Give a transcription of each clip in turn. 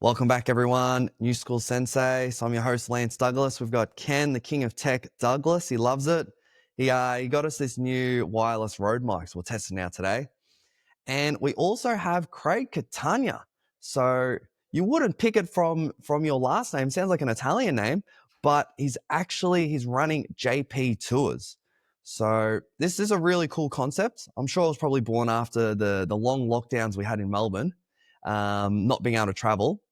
Welcome back, everyone. New School Sensei. So I'm your host, Lance Douglas. We've got Ken, the king of tech, Douglas. He loves it. He got us this new wireless Rode mic, so we'll test it out today. And we also have Craig Catania. So you wouldn't pick it from your last name. Sounds like an Italian name, but he's running JP Tours. So this is a really cool concept. I'm sure it was probably born after the long lockdowns we had in Melbourne, not being able to travel.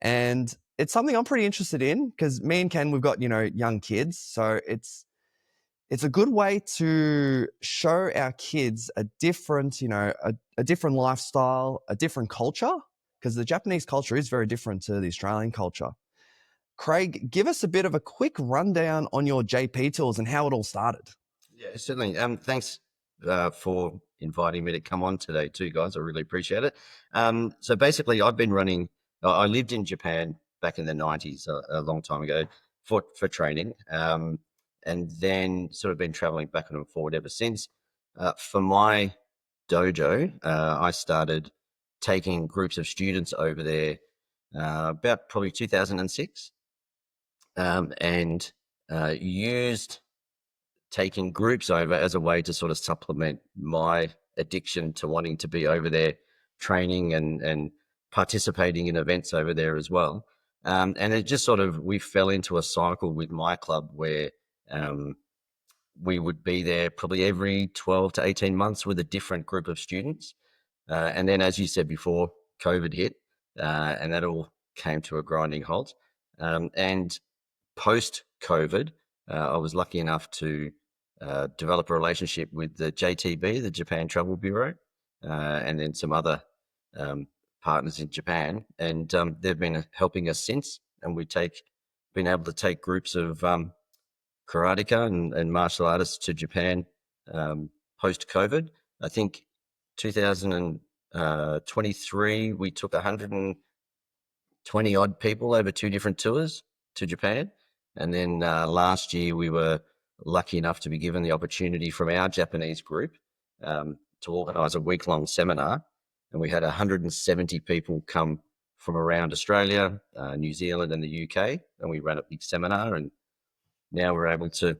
And it's something I'm pretty interested in because me and Ken, we've got, young kids. So it's a good way to show our kids a different, a different lifestyle, a different culture, because the Japanese culture is very different to the Australian culture. Craig, give us a bit of a quick rundown on your JP tours and how it all started. Yeah, certainly. Thanks for inviting me to come on today too, guys. I really appreciate it. So basically, I lived in Japan back in the 90s, a long time ago, for training, and then sort of been traveling back and forward ever since. For my dojo, I started taking groups of students over there about probably 2006, and used taking groups over as a way to sort of supplement my addiction to wanting to be over there training and participating in events over there as well. And it just sort of, we fell into a cycle with my club where we would be there probably every 12 to 18 months with a different group of students. And then, as you said before, COVID hit, and that all came to a grinding halt. And post COVID, I was lucky enough to develop a relationship with the JTB, the Japan Travel Bureau, and then some other partners in Japan. And they've been helping us since. And been able to take groups of karateka and martial artists to Japan post COVID. I think 2023, we took 120 odd people over 2 different tours to Japan. And then last year, we were lucky enough to be given the opportunity from our Japanese group to organise a week-long seminar. And we had 170 people come from around Australia, New Zealand and the UK. And we ran a big seminar, and now we're able to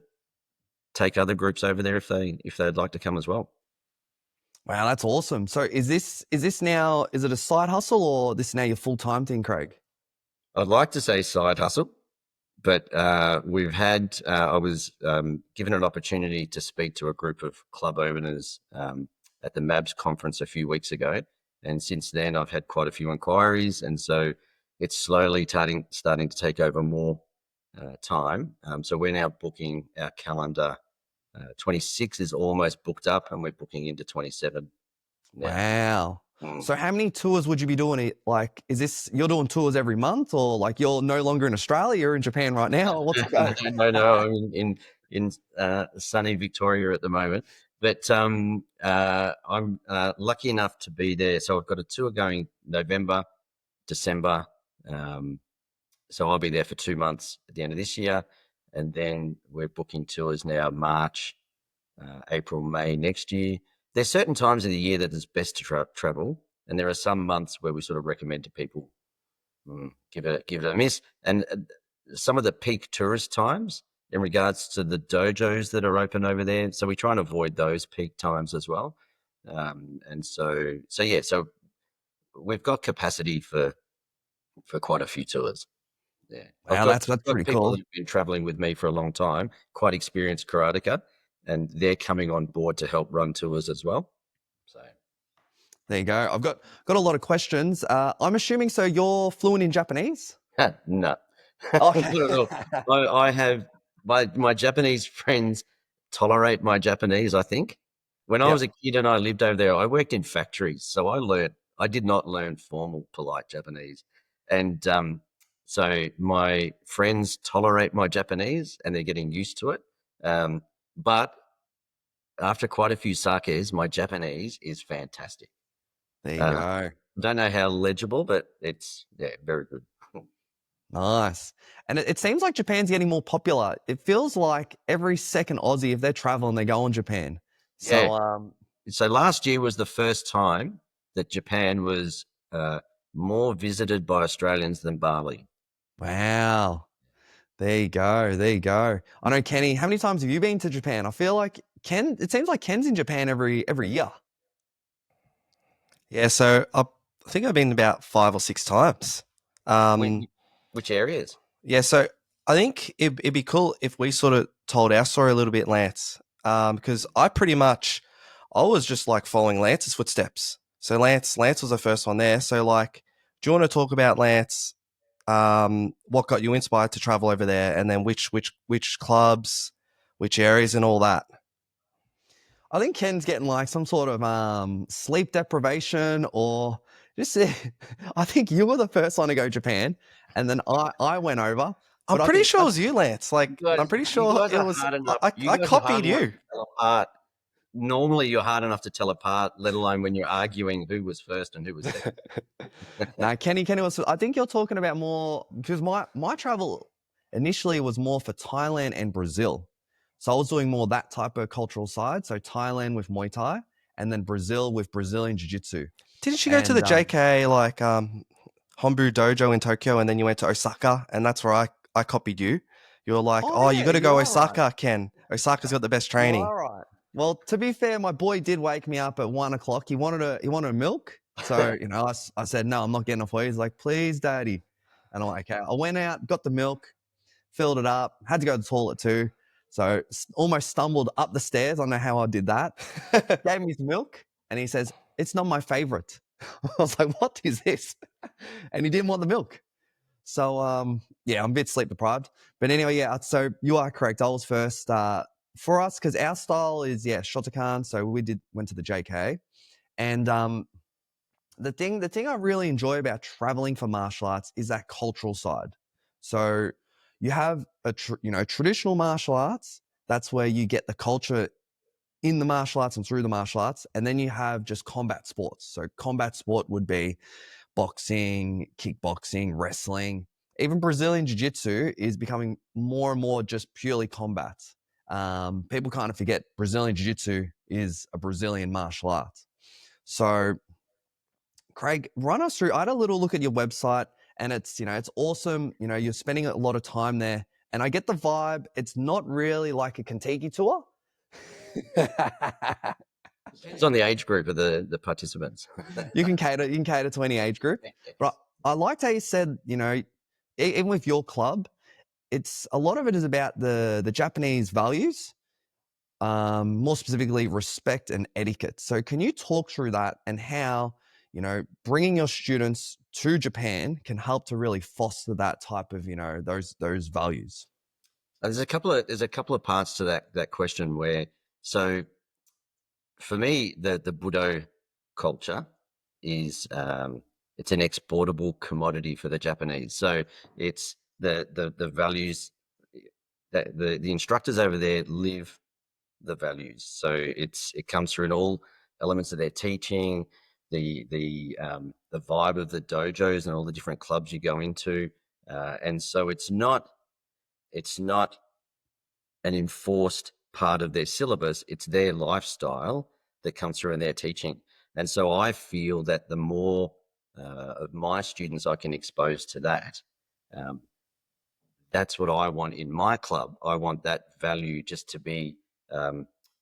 take other groups over there if they'd like to come as well. Wow, that's awesome. So is it a side hustle or this is now your full-time thing, Craig? I'd like to say side hustle, but I was given an opportunity to speak to a group of club owners at the MABS conference a few weeks ago. And since then, I've had quite a few inquiries. And so it's slowly starting to take over more time. So we're now booking our calendar. 26 is almost booked up, and we're booking into 27 now. Wow. So how many tours would you be doing? Like, you're doing tours every month, or like you're no longer in Australia, you're in Japan right now? What's it going? No, I'm in sunny Victoria at the moment. But I'm lucky enough to be there. So I've got a tour going November, December. So I'll be there for 2 months at the end of this year. And then we're booking tours now March, April, May next year. There's certain times of the year that it's best to travel. And there are some months where we sort of recommend to people, give it a miss. And some of the peak tourist times in regards to the dojos that are open over there. So we try and avoid those peak times as well. And so we've got capacity for quite a few tours. Yeah. Wow, that's pretty people cool. who've been traveling with me for a long time, quite experienced karateka, and they're coming on board to help run tours as well. So there you go. I've got a lot of questions. I'm assuming so you're fluent in Japanese? No. Okay. I have my Japanese friends tolerate my Japanese, I think. When I was a kid and I lived over there, I worked in factories. So I did not learn formal, polite Japanese. And so my friends tolerate my Japanese and they're getting used to it. But after quite a few sakes, my Japanese is fantastic. There you go. I don't know how legible, but it's very good. Nice. And it seems like Japan's getting more popular. It feels like every second Aussie, if they're traveling, they go on Japan. So, So last year was the first time that Japan was more visited by Australians than Bali. Wow. There you go. There you go. I know, Kenny, how many times have you been to Japan? I feel like it seems like Ken's in Japan every year. Yeah, so I think I've been about 5 or 6 times. Which areas? Yeah, so I think it'd be cool if we sort of told our story a little bit, Lance, because I was just like following Lance's footsteps. So Lance was the first one there. So like, do you want to talk about, Lance, what got you inspired to travel over there, and then which clubs, which areas, and all that? I think Ken's getting like some sort of sleep deprivation or just I think you were the first one to go to Japan, and then I went over. I'm But I pretty think sure it was you, Lance. Like, I'm pretty You sure guys it are was. hard enough. You I guys are hard copied enough you. to tell apart. Normally, you're hard enough to tell apart, let alone when you're arguing who was first and who was second. No, Kenny was. I think you're talking about more because my travel initially was more for Thailand and Brazil, so I was doing more that type of cultural side. So Thailand with Muay Thai, and then Brazil with Brazilian Jiu Jitsu. Didn't you go to the JK like Hombu Dojo in Tokyo, and then you went to Osaka, and that's where I copied you. You were like, Oh, you yeah, got to you go are Osaka, right. Ken. Osaka's got the best You training. are right. Well, to be fair, my boy did wake me up at 1 o'clock. He wanted a milk. So, I said, no, I'm not getting off for you. He's like, please, daddy. And I'm like, okay. I went out, got the milk, filled it up, had to go to the toilet too. So almost stumbled up the stairs. I don't know how I did that. Gave him his milk and he says, it's not my favorite. I was like, what is this? And he didn't want the milk. So, yeah, I'm a bit sleep deprived. But anyway, yeah, so you are correct. I was first for us because our style is, Shotokan. So we went to the JK. And the thing I really enjoy about traveling for martial arts is that cultural side. So you have traditional martial arts. That's where you get the culture in the martial arts and through the martial arts. And then you have just combat sports. So combat sport would be boxing, kickboxing, wrestling. Even Brazilian Jiu-Jitsu is becoming more and more just purely combat. People kind of forget Brazilian Jiu-Jitsu is a Brazilian martial art. So, Craig, run us through. I had a little look at your website, and it's awesome. You're spending a lot of time there, and I get the vibe. It's not really like a Kentucky tour. It's on the age group of the participants. You can cater to any age group. But I liked how you said, even with your club, it's a lot of it is about the Japanese values, more specifically respect and etiquette. So can you talk through that and how, bringing your students to Japan can help to really foster that type of, those values? There's a couple of parts to that question where, so for me, the Budo culture is it's an exportable commodity for the Japanese. So it's the values that the instructors over there live the values. So it comes through in all elements of their teaching, the vibe of the dojos and all the different clubs you go into, and so it's not an enforced part of their syllabus. It's their lifestyle that comes through in their teaching. And so I feel that the more of my students I can expose to that, that's what I want in my club. I want that value just to be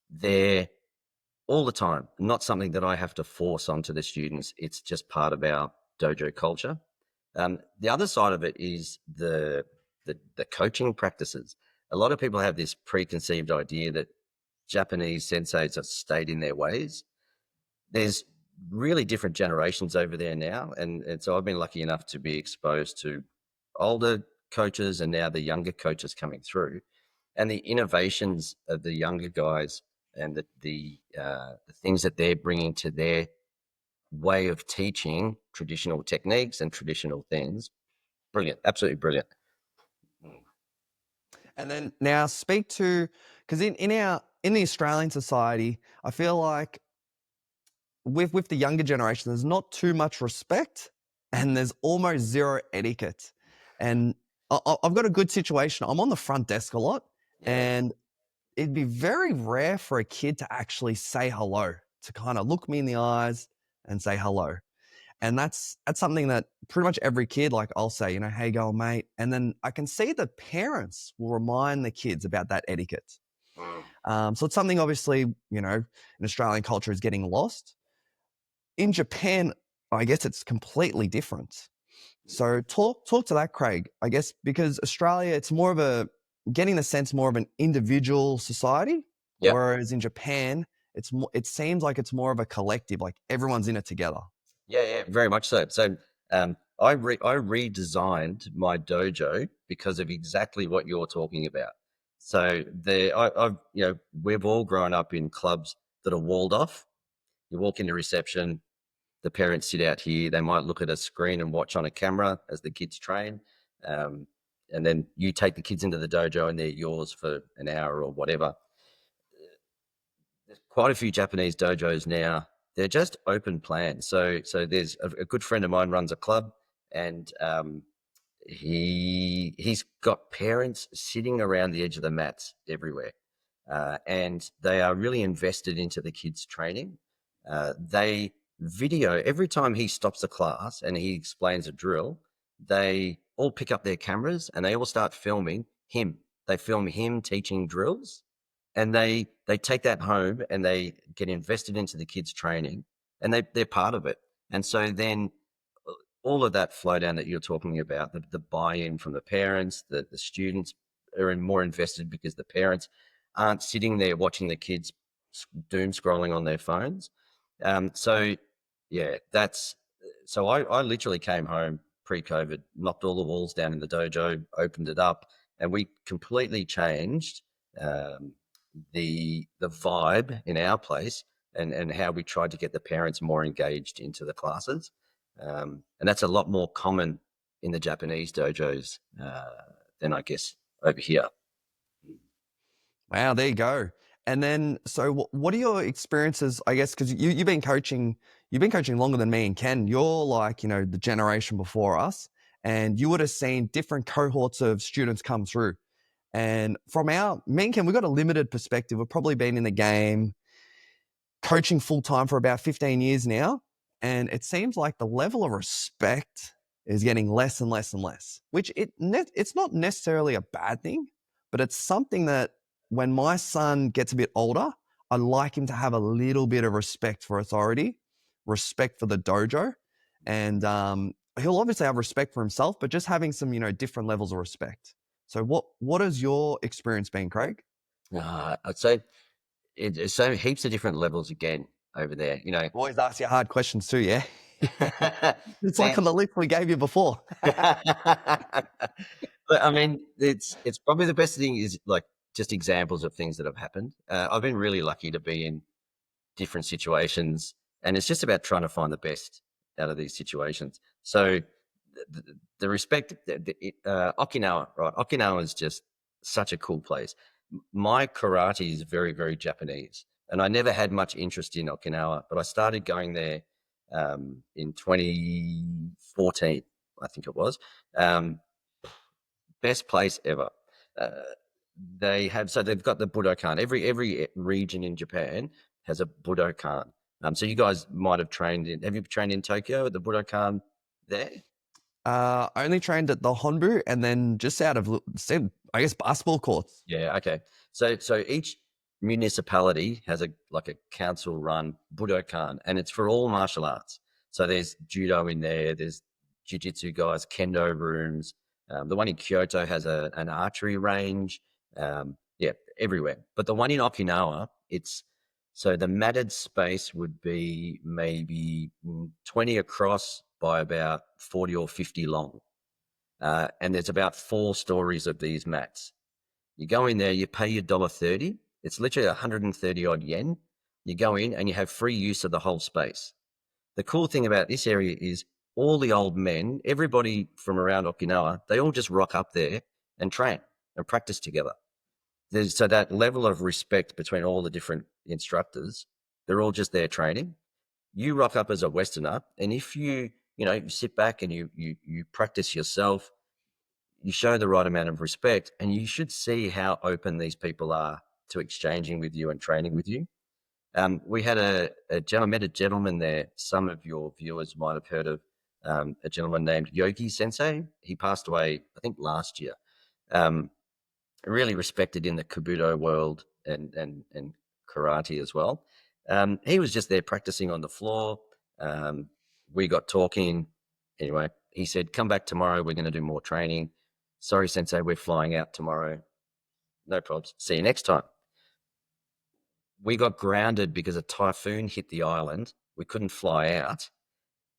there all the time, not something that I have to force onto the students. It's just part of our dojo culture. The other side of it is the coaching practices. A lot of people have this preconceived idea that Japanese senseis are stayed in their ways. There's really different generations over there now, and so I've been lucky enough to be exposed to older coaches and now the younger coaches coming through, and the innovations of the younger guys and the things that they're bringing to their way of teaching traditional techniques and traditional things. Brilliant, absolutely brilliant. And then now speak to, because in the Australian society, I feel like with the younger generation, there's not too much respect and there's almost zero etiquette. And I've got a good situation. I'm on the front desk a lot, and it'd be very rare for a kid to actually say hello, to kind of look me in the eyes and say hello. And that's something that pretty much every kid, like I'll say, hey, go mate. And then I can see the parents will remind the kids about that etiquette. So it's something obviously, in Australian culture is getting lost. In Japan, I guess it's completely different. So talk to that, Craig, I guess, because Australia, it's more of getting the sense more of an individual society, Yep. whereas in Japan, it seems like it's more of a collective, like everyone's in it together. Yeah, very much so. So I redesigned my dojo because of exactly what you're talking about. So we've all grown up in clubs that are walled off. You walk into reception, the parents sit out here. They might look at a screen and watch on a camera as the kids train. And then you take the kids into the dojo and they're yours for an hour or whatever. There's quite a few Japanese dojos now. They're just open plan. So there's a good friend of mine runs a club, and he's got parents sitting around the edge of the mats everywhere, and they are really invested into the kids' training. They video every time he stops a class and he explains a drill. They all pick up their cameras and they all start filming him. They film him teaching drills, and they take that home and they get invested into the kids' training, and they're part of it. And so then all of that flow down that you're talking about, the buy-in from the parents, the students are more invested because the parents aren't sitting there watching the kids doom scrolling on their phones. So I literally came home pre-COVID, knocked all the walls down in the dojo, opened it up, and we completely changed the vibe in our place and how we tried to get the parents more engaged into the classes. And that's a lot more common in the Japanese dojos than I guess over here. Wow, there you go. And then, so what are your experiences? I guess because you've been coaching longer than me and Ken. You're like the generation before us, and you would have seen different cohorts of students come through. And from me and Ken, we've got a limited perspective. We've probably been in the game coaching full time for about 15 years now, and it seems like the level of respect is getting less and less and less. Which it's not necessarily a bad thing, but it's something that when my son gets a bit older, I like him to have a little bit of respect for authority, respect for the dojo, and he'll obviously have respect for himself, but just having some different levels of respect. So what has your experience been, Craig? I'd say it's so heaps of different levels again over there. Always ask you hard questions too, yeah? It's like on Thanks. the list we gave you before. But I mean, it's probably the best thing is like just examples of things that have happened. I've been really lucky to be in different situations, and it's just about trying to find the best out of these situations. So the respect, Okinawa, right? Okinawa is just such a cool place. My karate is very, very Japanese, and I never had much interest in Okinawa, but I started going there in 2014, I think it was. Best place ever. They've got the Budokan. Every region in Japan has a Budokan. So you guys might have have you trained in Tokyo at the Budokan there? I only trained at the Honbu and then just out of, I guess, basketball courts. Yeah, okay. So each municipality has a council run Budokan, and it's for all martial arts. So there's judo in there, there's jiu-jitsu guys, kendo rooms. The one in Kyoto has an archery range. Everywhere. But the one in Okinawa, so the matted space would be maybe 20 across by about 40 or 50 long. And there's about 4 stories of these mats. You go in there, you pay your $1.30. It's literally 130 odd yen. You go in and you have free use of the whole space. The cool thing about this area is all the old men, everybody from around Okinawa, they all just rock up there and train and practice together. So that level of respect between all the different instructors, they're all just there training. You rock up as a Westerner, and if you sit back and you practice yourself, you show the right amount of respect, and you should see how open these people are to exchanging with you and training with you. We had met a gentleman there. Some of your viewers might have heard of a gentleman named Yogi Sensei. He passed away, I think, last year. Really respected in the Kabuto world and karate as well. He was just there practicing on the floor. We got talking. Anyway, he said, "Come back tomorrow. We're going to do more training." "Sorry, Sensei, we're flying out tomorrow." "No problems. See you next time." We got grounded because a typhoon hit the island. We couldn't fly out.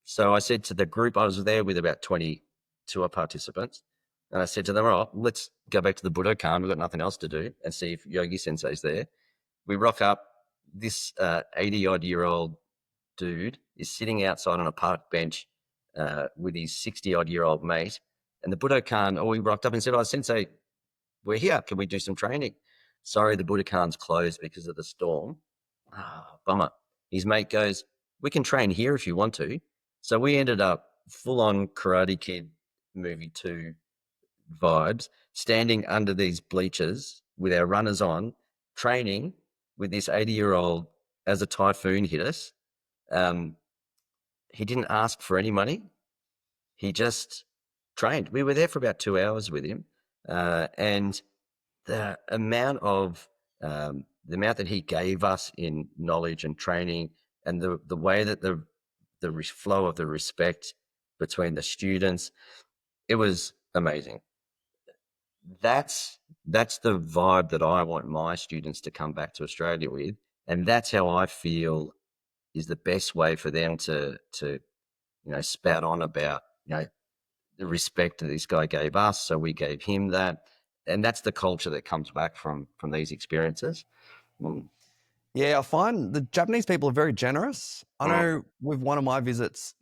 So I said to the group, I was there with about 20 tour participants, and I said to them, "All right, let's go back to the Budokan. We've got nothing else to do," and see if Yogi Sensei's there. We rock up. This 80-odd-year-old dude is sitting outside on a park bench with his 60-odd-year-old mate. And the Budokan, we rocked up and said, "Oh, Sensei, we're here. Can we do some training?" "Sorry, the Budokan's closed because of the storm." Bummer. His mate goes, "We can train here if you want to." So we ended up full-on Karate Kid movie 2 vibes, standing under these bleachers with our runners on, training with this 80-year-old as a typhoon hit us. He didn't ask for any money. He just trained. We were there for about 2 hours with him. And the amount that he gave us in knowledge and training, and the way that the flow of the respect between the students, it was amazing. That's the vibe that I want my students to come back to Australia with, and that's how I feel is the best way for them to spout on about the respect that this guy gave us, so we gave him that, and that's the culture that comes back from these experiences. Yeah, I find the Japanese people are very generous. I know with one of my visits,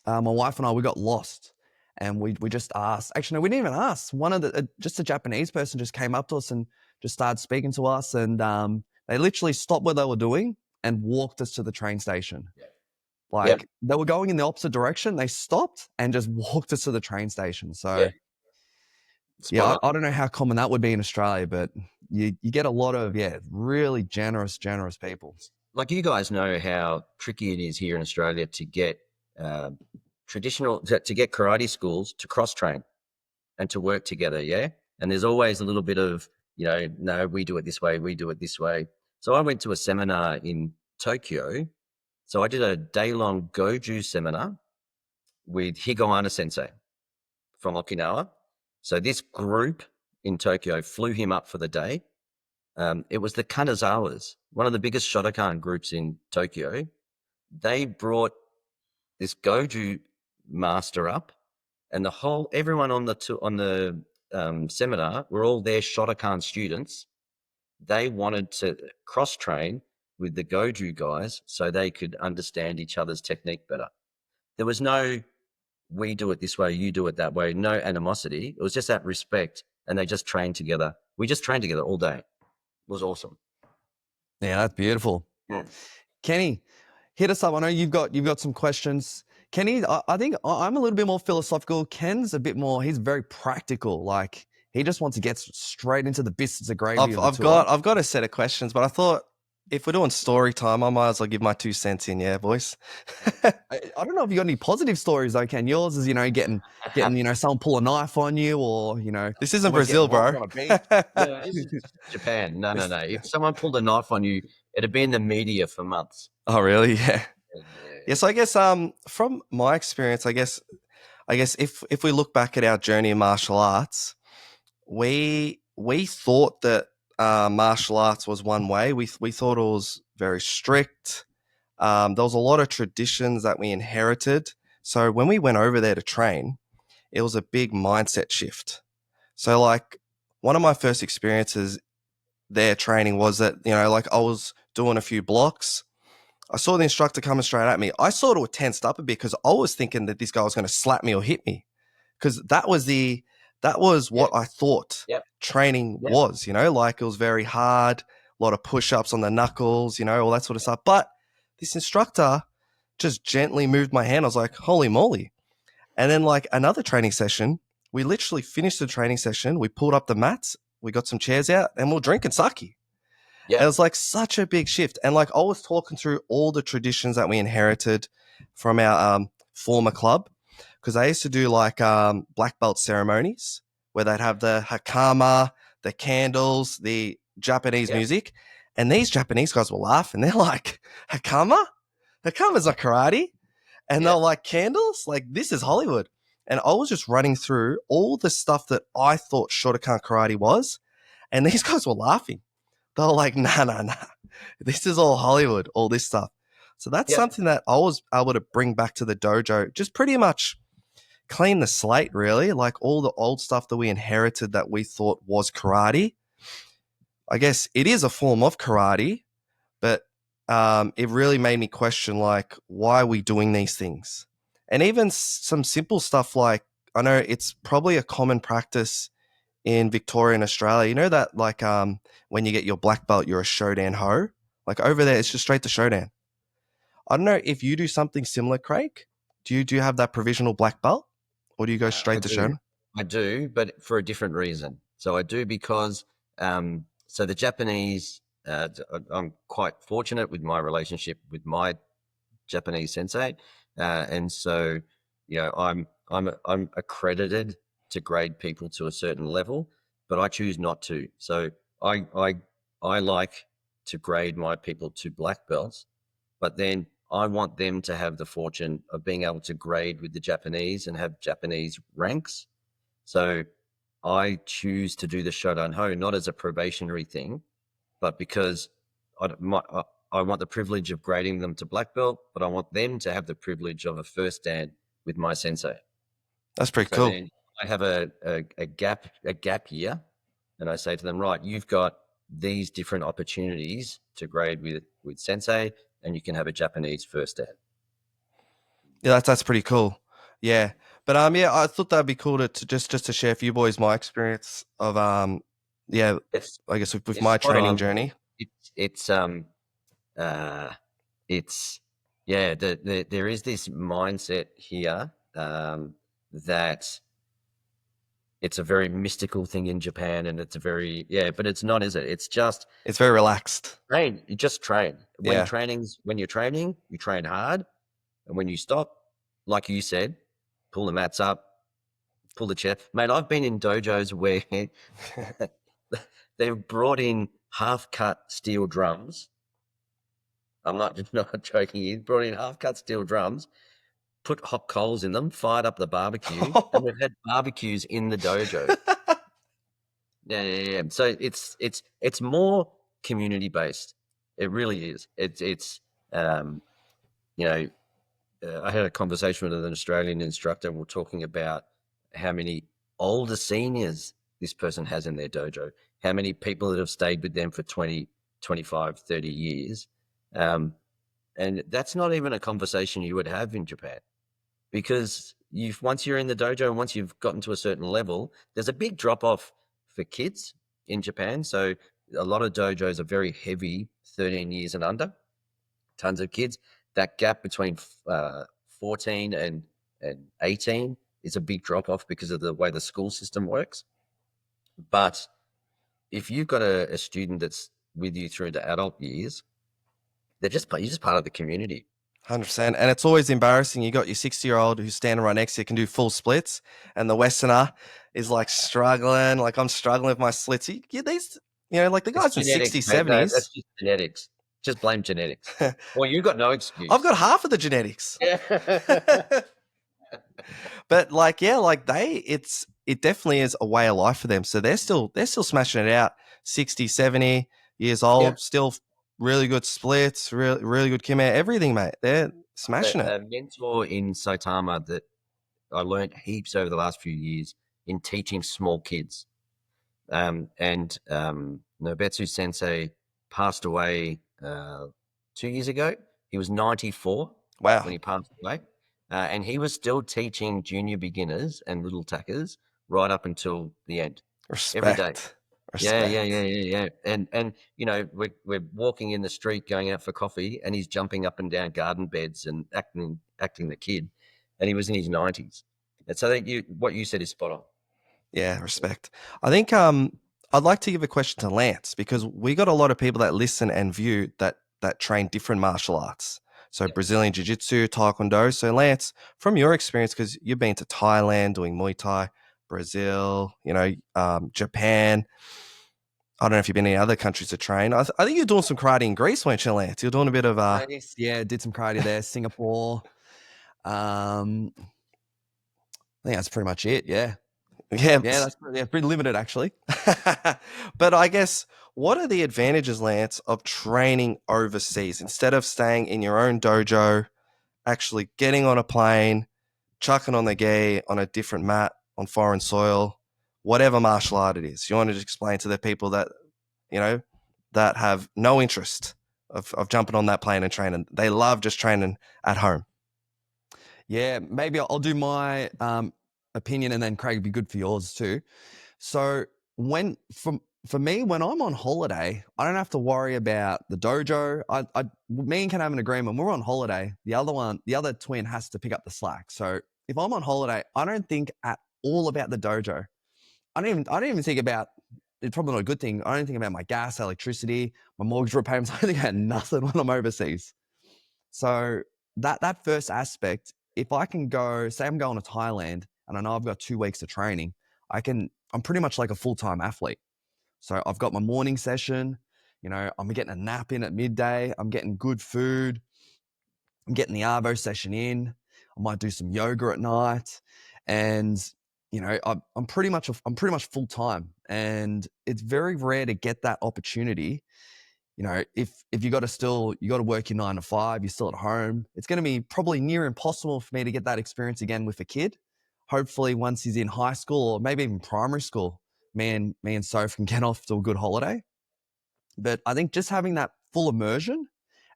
my wife and I, we got lost, and we just asked. Actually, no, we didn't even ask. One of just a Japanese person just came up to us and just started speaking to us, and they literally stopped what they were doing and walked us to the train station. Like they were going in the opposite direction. They stopped and just walked us to the train station. So I don't know how common that would be in Australia, but you get a lot of, really generous people. Like, you guys know how tricky it is here in Australia to get to get karate schools to cross train and to work together. Yeah. And there's always a little bit of, no, we do it this way. We do it this way. So I went to a seminar in Tokyo. So I did a day-long Goju seminar with Higoana Sensei from Okinawa. So this group in Tokyo flew him up for the day. It was the Kanazawas, one of the biggest Shotokan groups in Tokyo. They brought this Goju master up, and everyone on the seminar were all their Shotokan students. They wanted to cross-train with the Goju guys so they could understand each other's technique better. There was no, we do it this way, you do it that way, no animosity. It was just that respect, and they just trained together. We just trained together all day. It was awesome. Yeah, that's beautiful. Yeah. Kenny, hit us up. I know you've got some questions. Kenny, I think I'm a little bit more philosophical. Ken's a bit more, he's very practical. Like, he just wants to get straight into the biscuits of gravy. I've got a set of questions, but I thought if we're doing story time, I might as well give my 2 cents in, boys. I don't know if you got any positive stories though, Ken. Yours is, getting someone pull a knife on you, or This isn't Brazil, bro. Japan. No. If someone pulled a knife on you, it'd be in the media for months. Oh, really? Yeah. So I guess from my experience, I guess if we look back at our journey in martial arts, we thought that martial arts was one way. We thought it was very strict. There was a lot of traditions that we inherited. So when we went over there to train, it was a big mindset shift. So like one of my first experiences there training was that, I was doing a few blocks. I saw the instructor coming straight at me. I sort of tensed up a bit because I was thinking that this guy was going to slap me or hit me, because that was what I thought training was, like it was very hard, a lot of push-ups on the knuckles, all that sort of stuff. But this instructor just gently moved my hand. I was like, holy moly. And then like another training session, we literally finished the training session. We pulled up the mats, we got some chairs out, and we're drinking sake. Yeah. It was like such a big shift. And like I was talking through all the traditions that we inherited from our former club, because I used to do like black belt ceremonies where they'd have the hakama, the candles, the Japanese Yeah. music. And these Japanese guys were laughing. They're like, hakama? Hakama's not karate. And Yeah. they're like, candles? Like, this is Hollywood. And I was just running through all the stuff that I thought Shotokan karate was. And these guys were laughing. They were like, nah. This is all Hollywood, all this stuff. So that's Yeah. something that I was able to bring back to the dojo, just pretty much clean the slate, really. Like all the old stuff that we inherited that we thought was karate. I guess it is a form of karate, but it really made me question, like, why are we doing these things? And even some simple stuff like, I know it's probably a common practice in Victoria and Australia. You know that, like, when you get your black belt, you're a Shodan Ho. Like over there, it's just straight to Shodan. I don't know if you do something similar, Craig. Do you have that provisional black belt, or do you go I straight to do. Shodan? I do, but for a different reason. So I do because so the Japanese. I'm quite fortunate with my relationship with my Japanese sensei, and so I'm accredited to grade people to a certain level, but I choose not to. So I I I like to grade my people to black belts, but then I want them to have the fortune of being able to grade with the Japanese and have Japanese ranks. So I choose to do the Shodan Ho not as a probationary thing, but because I want the privilege of grading them to black belt, but I want them to have the privilege of a first dan with my sensei. That's pretty So cool. then I have a gap year, and I say to them, right, you've got these different opportunities to grade with sensei, and you can have a Japanese first dan. Yeah, that's pretty cool. Yeah, but yeah, I thought that'd be cool to just to share for you boys my experience of yeah, It's I guess with it's my spot training on. journey. It's it's um uh it's yeah, there is this mindset here that it's a very mystical thing in Japan, and it's a very but it's not, is it? It's just It's very relaxed. train. You just train. When Yeah. you're training, you train hard, and when you stop, like you said, pull the mats up, pull the chair. Mate, I've been in dojos where they've brought in half-cut steel drums. I'm not joking. He brought in half-cut steel drums, put hot coals in them, fired up the barbecue, and we've had barbecues in the dojo. Yeah. So it's more community based. It really is. Um, you know, I had a conversation with an Australian instructor, and we're talking about how many older seniors this person has in their dojo, how many people that have stayed with them for 20, 25, 30 years. And that's not even a conversation you would have in Japan, because once you're in the dojo and once you've gotten to a certain level, there's a big drop off for kids in Japan. So a lot of dojos are very heavy, 13 years and under, tons of kids. That gap between 14 and 18 is a big drop off because of the way the school system works. But if you've got a student that's with you through the adult years, you're just part of the community. 100%. And it's always embarrassing. You got your 60-year-old who's standing right next to you, can do full splits, and the Westerner is like struggling. Like I'm struggling with my splits. These, like the guys in 60s, Mate. No, 70s. that's just genetics. Just blame genetics. Well, you've got no excuse. I've got half of the genetics. Yeah. But it definitely is a way of life for them. So they're still smashing it out. 60, 70 years old, Yeah. still really good splits, really good kimmy, everything, mate. They're smashing it. A mentor in Saitama that I learned heaps over the last few years in teaching small kids. And Nobetsu Sensei passed away 2 years ago. He was 94 Wow. when he passed away. And he was still teaching junior beginners and little tackers right up until the end. Respect. Every day. Respect. Yeah. And we're walking in the street going out for coffee, and he's jumping up and down garden beds and acting the kid, and he was in his 90s. And so what you said is spot on. Yeah, respect. I think I'd like to give a question to Lance, because we got a lot of people that listen and view that train different martial arts. So Brazilian Jiu-Jitsu, Taekwondo. So Lance, from your experience, because you've been to Thailand doing Muay Thai, Brazil, Japan. I don't know if you've been in any other countries to train. I think you're doing some karate in Greece, weren't you, Lance? You're doing a bit of Nice. Yeah, did some karate there, Singapore. I think that's pretty much it. Yeah. Yeah, that's pretty limited actually. But I guess, what are the advantages, Lance, of training overseas instead of staying in your own dojo, actually getting on a plane, chucking on the gi on a different mat on foreign soil, whatever martial art it is? You want to just explain to the people that, that have no interest of jumping on that plane and training. They love just training at home. Yeah, maybe I'll do my opinion, and then Craig, it'd be good for yours too. So for me, when I'm on holiday, I don't have to worry about the dojo. Me and Ken have an agreement. When we're on holiday, the other twin has to pick up the slack. So if I'm on holiday, I don't think at all about the dojo. I don't even think about. It's probably not a good thing. I don't think about my gas, electricity, my mortgage repayments. I don't think about nothing when I'm overseas. So that first aspect, if I can go, say I'm going to Thailand and I know I've got 2 weeks of training, I'm pretty much like a full-time athlete. So I've got my morning session, I'm getting a nap in at midday, I'm getting good food, I'm getting the Arvo session in, I might do some yoga at night, and I'm pretty much full-time, and it's very rare to get that opportunity. If you got to work your 9 to 5, you're still at home, it's going to be probably near impossible for me to get that experience again with a kid. Hopefully once he's in high school or maybe even primary school, me and Soph can get off to a good holiday. But I think just having that full immersion,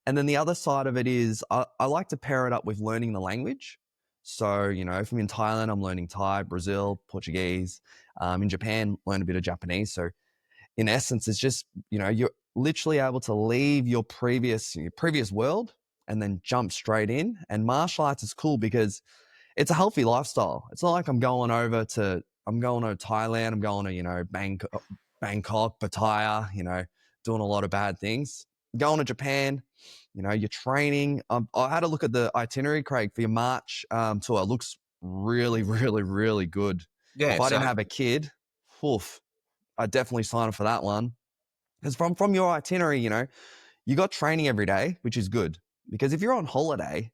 and then the other side of it is I like to pair it up with learning the language. So, if I'm in Thailand, I'm learning Thai, Brazil, Portuguese. In Japan, learn a bit of Japanese. So in essence, it's just, you're literally able to leave your previous world and then jump straight in. And martial arts is cool because it's a healthy lifestyle. It's not like I'm going over to Thailand, I'm going to, Bangkok, Pattaya, doing a lot of bad things. Going to Japan, you're training. I had a look at the itinerary, Craig, for your March tour. It looks really, really, really good. Yeah, if I didn't have a kid, oof, I'd definitely sign up for that one. Because from your itinerary, you got training every day, which is good. Because if you're on holiday,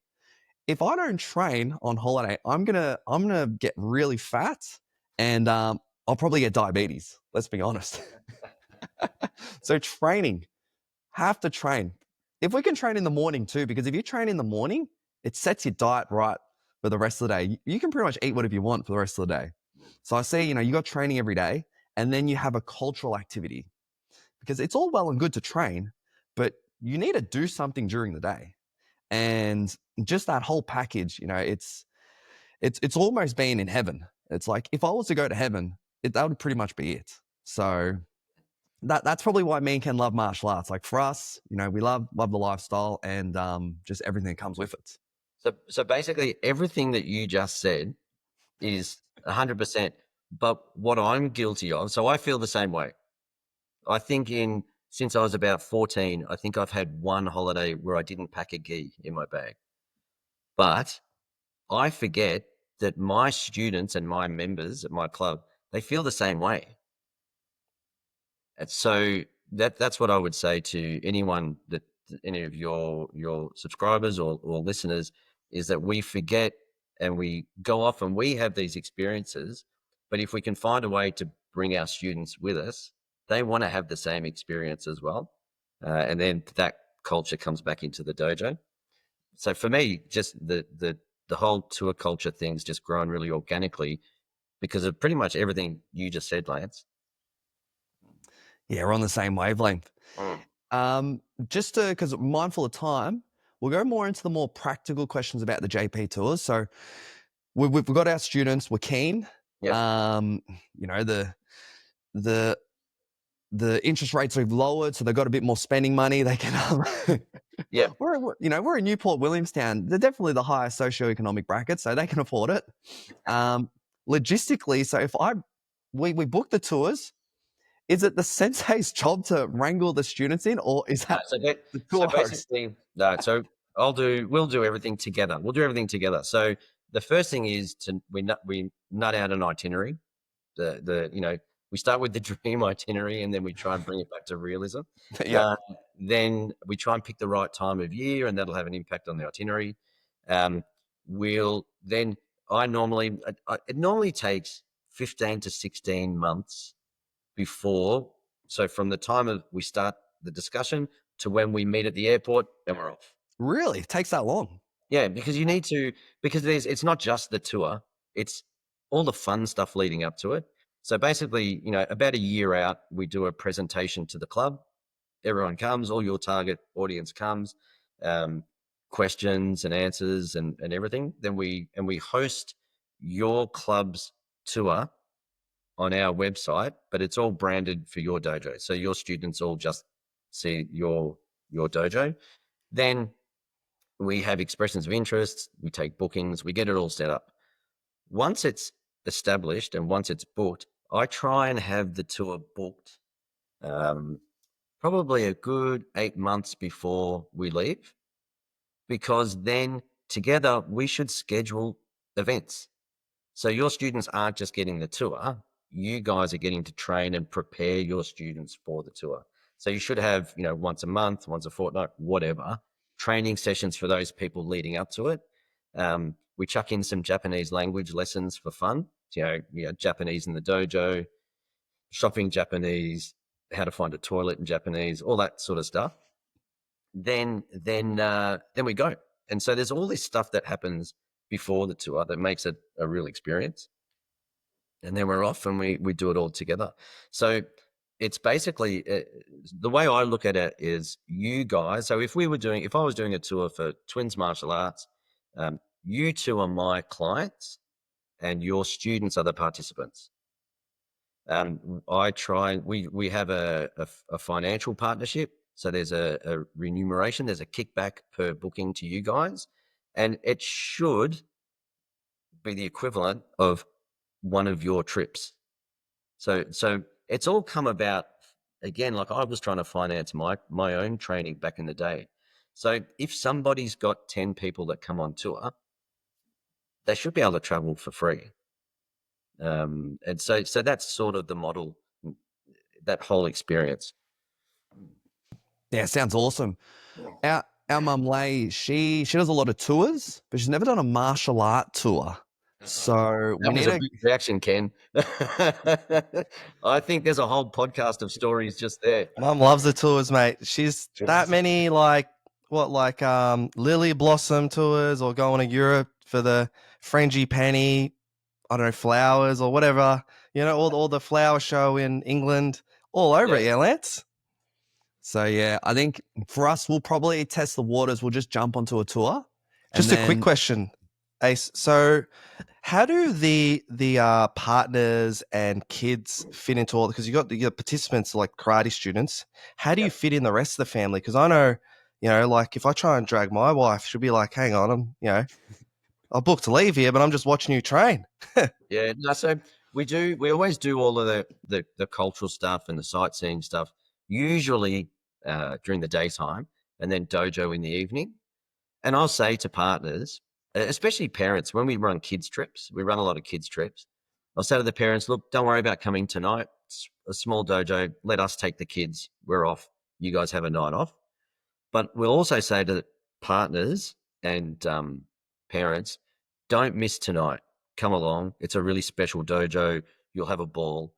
if I don't train on holiday, I'm gonna get really fat, and I'll probably get diabetes. Let's be honest. So training, have to train. If we can train in the morning too, because if you train in the morning, it sets your diet right for the rest of the day. You can pretty much eat whatever you want for the rest of the day. So I say, you got training every day, and then you have a cultural activity, because it's all well and good to train, but you need to do something during the day. And just that whole package, it's almost being in heaven. It's like, if I was to go to heaven, that would pretty much be it. So that's probably why me and Ken love martial arts. Like for us, we love the lifestyle and just everything that comes with it. So basically, everything that you just said is 100%. But what I'm guilty of, so I feel the same way. I think since I was about 14, I think I've had one holiday where I didn't pack a gi in my bag. But I forget that my students and my members at my club, they feel the same way. And so that's what I would say to anyone, that any of your subscribers or listeners, is that we forget and we go off and we have these experiences, but if we can find a way to bring our students with us, they want to have the same experience as well. And then that culture comes back into the dojo. So for me, just the whole tour culture thing's just grown really organically because of pretty much everything you just said, Lance. Yeah, we're on the same wavelength. Just because mindful of time, we'll go more into the more practical questions about the JP tours. So we've got our students, we're keen. Yep. The interest rates we've lowered, so they've got a bit more spending money. They can, Yeah. We're in Newport, Williamstown. They're definitely the highest socioeconomic bracket, so they can afford it. Logistically, so if we book the tours, is it the sensei's job to wrangle the students in, or is that So the tour host? basically, no. So we'll do everything together. We'll do everything together. So the first thing is we nut out an itinerary. We start with the dream itinerary, and then we try and bring it back to realism. Yeah. Then we try and pick the right time of year, and that'll have an impact on the itinerary. We'll then it normally takes 15 to 16 months before. So from the time of we start the discussion to when we meet at the airport, then we're off. Really? It takes that long? Yeah, because you need to, because it's not just the tour, it's all the fun stuff leading up to it. So basically, about a year out, we do a presentation to the club. Everyone comes, all your target audience comes, questions and answers and everything. Then we host your club's tour on our website, but it's all branded for your dojo. So your students all just see your dojo. Then we have expressions of interest, we take bookings, we get it all set up. Once it's established and once it's booked, I try and have the tour booked probably a good 8 months before we leave, because then together we should schedule events. So your students aren't just getting the tour, you guys are getting to train and prepare your students for the tour. So you should have, once a month, once a fortnight, whatever, training sessions for those people leading up to it. We chuck in some Japanese language lessons for fun, Japanese in the dojo, shopping Japanese, how to find a toilet in Japanese, all that sort of stuff. Then we go. And so there's all this stuff that happens before the tour that makes it a real experience. And then we're off and we do it all together. So it's basically the way I look at it is you guys. So if I was doing a tour for Twins Martial Arts, you two are my clients and your students are the participants. We have a financial partnership. So there's a remuneration, there's a kickback per booking to you guys. And it should be the equivalent of one of your trips. So it's all come about, again, like I was trying to finance my own training back in the day. So if somebody's got 10 people that come on tour, they should be able to travel for free. And so that's sort of the model, that whole experience. Yeah, sounds awesome. Our mum Lay, she does a lot of tours, but she's never done a martial art tour. So That was a big reaction, Ken. I think there's a whole podcast of stories just there. Mum loves the tours, mate. She's that many lily blossom tours, or going to Europe for the frangipani, I don't know, flowers or whatever. All the flower show in England, all over it, yeah, Lance. So yeah, I think for us, we'll probably test the waters. We'll just jump onto a tour. Just a quick question, Ace. So how do the partners and kids fit into all? Because you got participants like karate students. How do you fit in the rest of the family? Because I know, like if I try and drag my wife, she'll be like, "Hang on, I booked to leave here, but I'm just watching you train." Yeah, no, so we always do all of the cultural stuff and the sightseeing stuff, usually during the daytime, and then dojo in the evening. And I'll say to partners, especially parents, when we run kids trips, we run a lot of kids trips. I'll say to the parents, look, don't worry about coming tonight. It's a small dojo. Let us take the kids. We're off. You guys have a night off. But we'll also say to partners and parents, don't miss tonight. Come along. It's a really special dojo. You'll have a ball.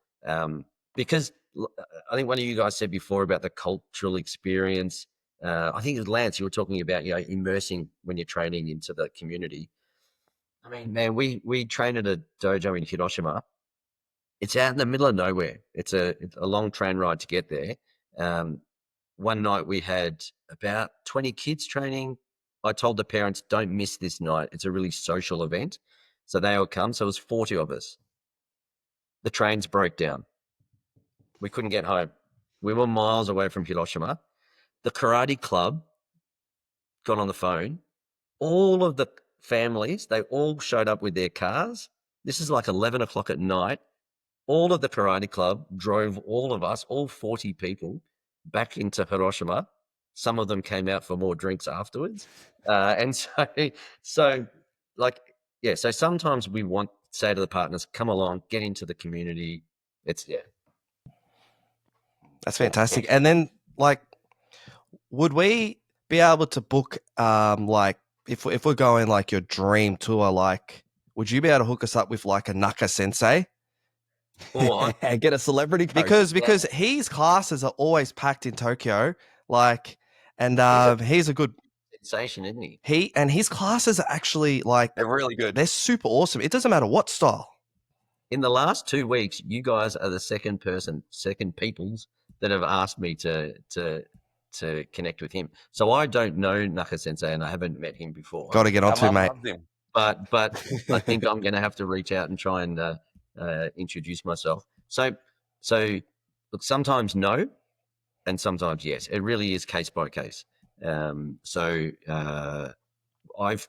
Because I think one of you guys said before about the cultural experience. I think it was Lance, you were talking about, immersing when you're training into the community. I mean, man, we train at a dojo in Hiroshima. It's out in the middle of nowhere. It's a long train ride to get there. One night we had about 20 kids training. I told the parents, don't miss this night. It's a really social event. So they all come. So it was 40 of us. The trains broke down. We couldn't get home. We were miles away from Hiroshima. The karate club got on the phone. All of the families, they all showed up with their cars. This is like 11 o'clock at night. all of the karate club drove all of us, all 40 people, back into Hiroshima. Some of them came out for more drinks afterwards. And so like, yeah, so sometimes we want to say to the partners, come along, get into the community. It's, yeah. That's fantastic. And then, like, would we be able to book, like, if we're going like your dream tour, like, would you be able to hook us up with like a Naka Sensei? Or Get a celebrity coach. Because his classes are always packed in Tokyo, like, and he's a good sensation, isn't he? His classes are actually like They're really good. they're super awesome. It doesn't matter what style. In the last 2 weeks, you guys are the second peoples that have asked me to connect with him. So I don't know Naka Sensei, and I haven't met him before. Got to get onto him, mate. But I think I'm going to have to reach out and try and introduce myself. So look, sometimes no, and sometimes yes. It really is case by case. I've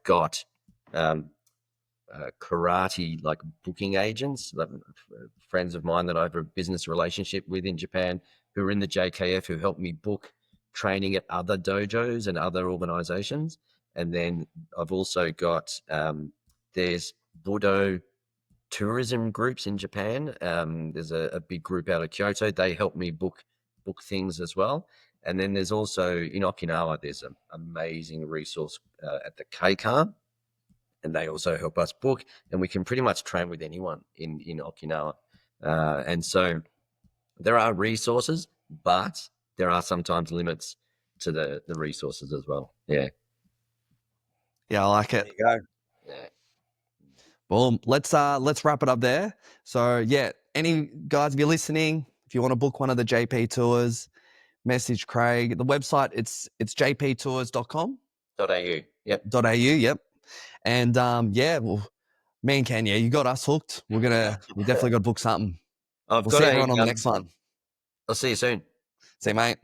got karate like booking agents, like friends of mine that I have a business relationship with in Japan who are in the JKF who help me book training at other dojos and other organizations. And then I've also got there's Budo tourism groups in Japan. There's a big group out of Kyoto. They help me book things as well. And then there's also in Okinawa, there's an amazing resource at the Kaikan, and they also help us book. And we can pretty much train with anyone in Okinawa. And so there are resources, but there are sometimes limits to the resources as well. Yeah. Yeah, I like it. There you go. Yeah. Boom. Let's wrap it up there. So yeah, any guys, if you're listening, if you want to book one of the JP tours, message Craig. The website it's jptours.com. .au. Yep. .au. Yep. And yeah, well, me and Ken, yeah, you got us hooked. We definitely got to book something. We'll see everyone on the next one. I'll see you soon. See you, mate.